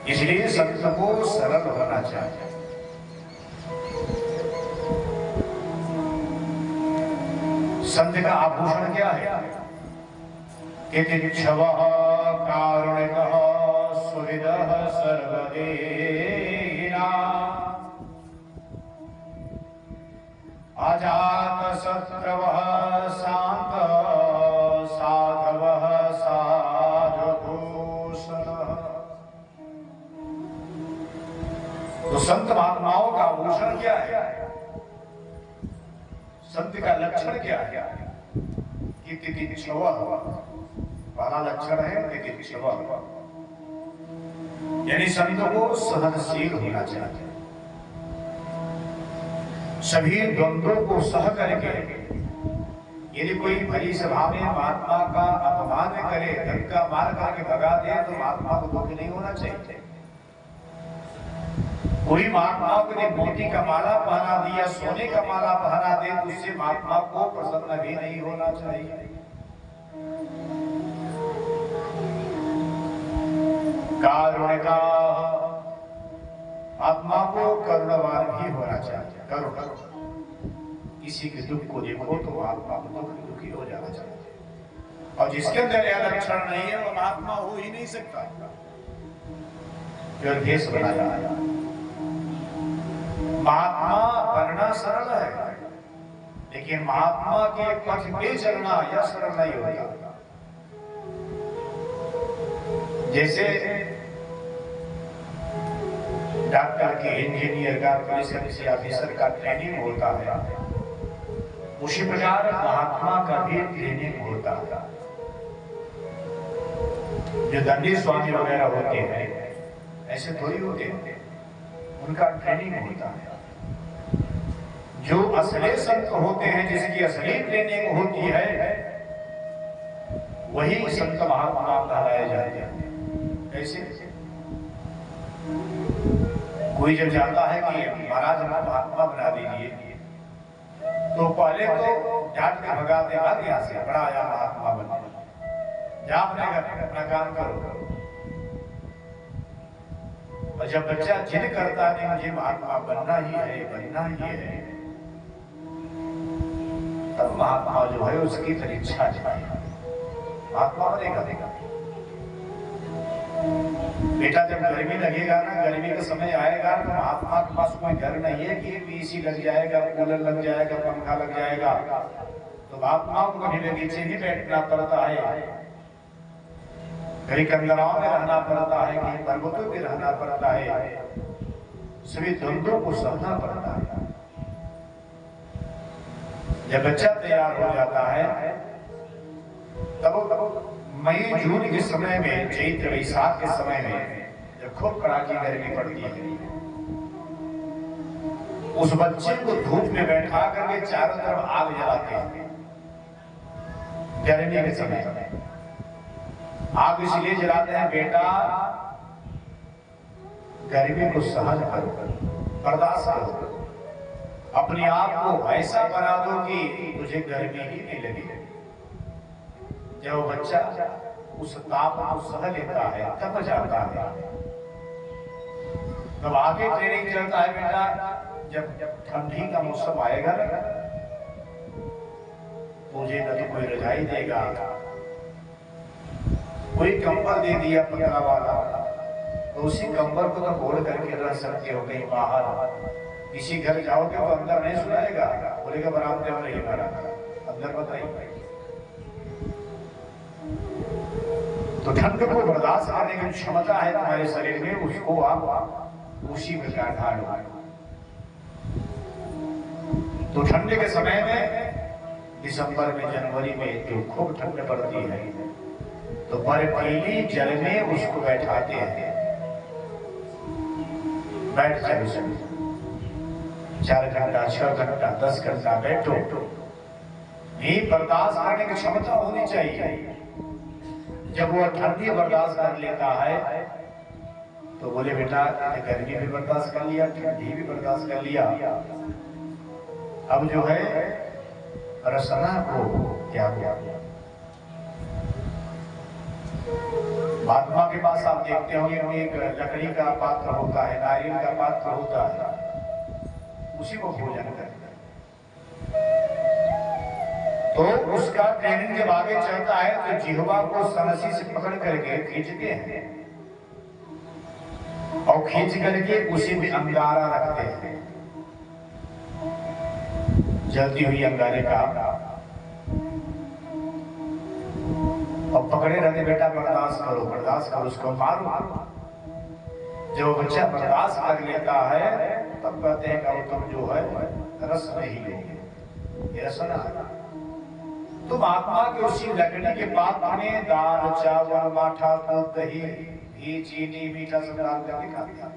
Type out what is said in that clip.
इसलिए संत को सरल होना चाहिए। संत का आभूषण क्या है? तितिक्षवः कारुणिकः सुहृदः सर्वदेहिनाम् अजातशत्रवः शान्तः साधवः साधुभूषणः। तो संत महात्माओं का आभूषण क्या है? संत का लक्षण क्या है? कि तितिक्षवः, पहला लक्षण है तितिक्षवः, यानी संत को सहनशील होना चाहिए। सभी द्वंद्वों को सह करके यदि कोई भली सभा में महात्मा का अपमान करे, धक्का मार करके भगा दे, तो महात्मा को दुख नहीं होना चाहिए। कोई महात्मा को यदि मोती का माला पहना दिया, सोने का माला पहना दे, तो उससे महात्मा को प्रसन्न भी नहीं होना चाहिए। कारुणिका, आत्मा को करुणावान भी होना चाहिए। करो किसी के दुख को देखो तो आत्मा को दुखी हो जाना चाहिए। और जिसके अंदर यह लक्षण नहीं है वो महात्मा हो ही नहीं सकता। जो देश बनाया महात्मा बनना सरल है, लेकिन महात्मा के पथ पे चलना यह सरल नहीं होता। जैसे डॉक्टर के, इंजीनियर का, पुलिस किसी ऑफिसर का ट्रेनिंग होता है, उसी प्रकार महात्मा का भी ट्रेनिंग होता है। जो दंडी स्वामी वगैरह होते हैं ऐसे थोड़ी होते हैं, उनका ट्रेनिंग होता है। जो असली संत होते हैं, जिसकी असली ट्रेनिंग होती है, वही संत महात्मा कहलाए जाते हैं। कैसे? कोई जब जाता है कि महाराज हमें महात्मा बना दीजिए, तो पहले तो डांट के भगा देगा यहाँ से, बड़ा आया महात्मा बन, जा अपने घर अपना काम करो। और जब बच्चा जिद करता है मुझे महात्मा बनना ही है, बनना ही है, तब महात्मा जो है उसकी परीक्षा चाहिए। महात्मा बनेगा देगा। बेटा जब गर्मी लगेगा ना, गर्मी का समय आएगा तो महात्मा के पास कोई घर नहीं है कि एसी लग जाएगा, कूलर लग जाएगा, पंखा लग जाएगा, तो महात्मा को कभी बगीचे ही बैठना पड़ता है, कहीं कंदराओं में रहना पड़ता है, कहीं पर्वतों में रहना पड़ता है, सभी द्वंद्वों को सहना पड़ता है। जब बच्चा तैयार हो जाता है तब मई जून के समय में, चैत्र वैशाख के समय में जब खूब कड़ाकी गर्मी पड़ती है, उस बच्चे को धूप में बैठा करके चारों तरफ आग जलाते हैं। गर्मी के समय आग इसलिए जलाते हैं, बेटा गर्मी को सहन करो, बर्दाश्त करो, अपने आप को ऐसा बना दो कि तुझे गर्मी ही नहीं लगे। जब बच्चा उस ताप को सह लेता है, तप जाता है, तब आगे ट्रेनिंग चलता है। बेटा जब ठंडी का मौसम आएगा ना, मुझे न तो कोई रजाई देगा, कोई कंबल दे दिया पतला वाला, तो उसी कंबल को तो ओढ़ करके रह सकते हो। कहीं बाहर किसी घर जाओगे तो अंदर नहीं सुनाएगा, बोलेगा बरामदे में नहीं मारा, अंदर बताइए। तो ठंड को बर्दाश्त करने की क्षमता है तुम्हारे शरीर में, उसको आप उसी प्रकार ढालो। तो ठंड के समय में, दिसंबर में, जनवरी में जो खूब ठंड पड़ती है, तो बर्फीली जल में उसको बैठाते हैं, बैठ जाओ, 4 घंटा, 6 घंटा, 10 घंटा बैठो। ये बर्दाश्त करने की क्षमता होनी चाहिए। जब वो ठंडी बर्दाश्त कर लेता है तो बोले बेटा गर्मी भी बर्दाश्त कर लिया, ठंडी भी बर्दाश्त कर लिया, अब जो है रसना को क्या हुआ, महात्मा के पास आप देखते होंगे एक लकड़ी का पात्र होता है, नारियल का पात्र होता है, उसी को भोजन करते हैं। तो उसका ट्रेनिंग जब आगे चलता है तो जिह्वा को सनसी से पकड़ करके खींचते हैं और खींच करके उसी में अंगारा रखते हैं, जलती हुई अंगारे का, और पकड़े रहते, बेटा बर्दाश्त करो, उसको मारो। जब बच्चा बर्दाश्त कर लेता है तब कहते हैं कि तुम जो है रस नहीं लोगे, ये रसना है। तो महात्मा के उसी लकड़ी के पात्र में दाल चावल माठा दूध दही घी चीनी मीठा सब डाल करके खाते हैं।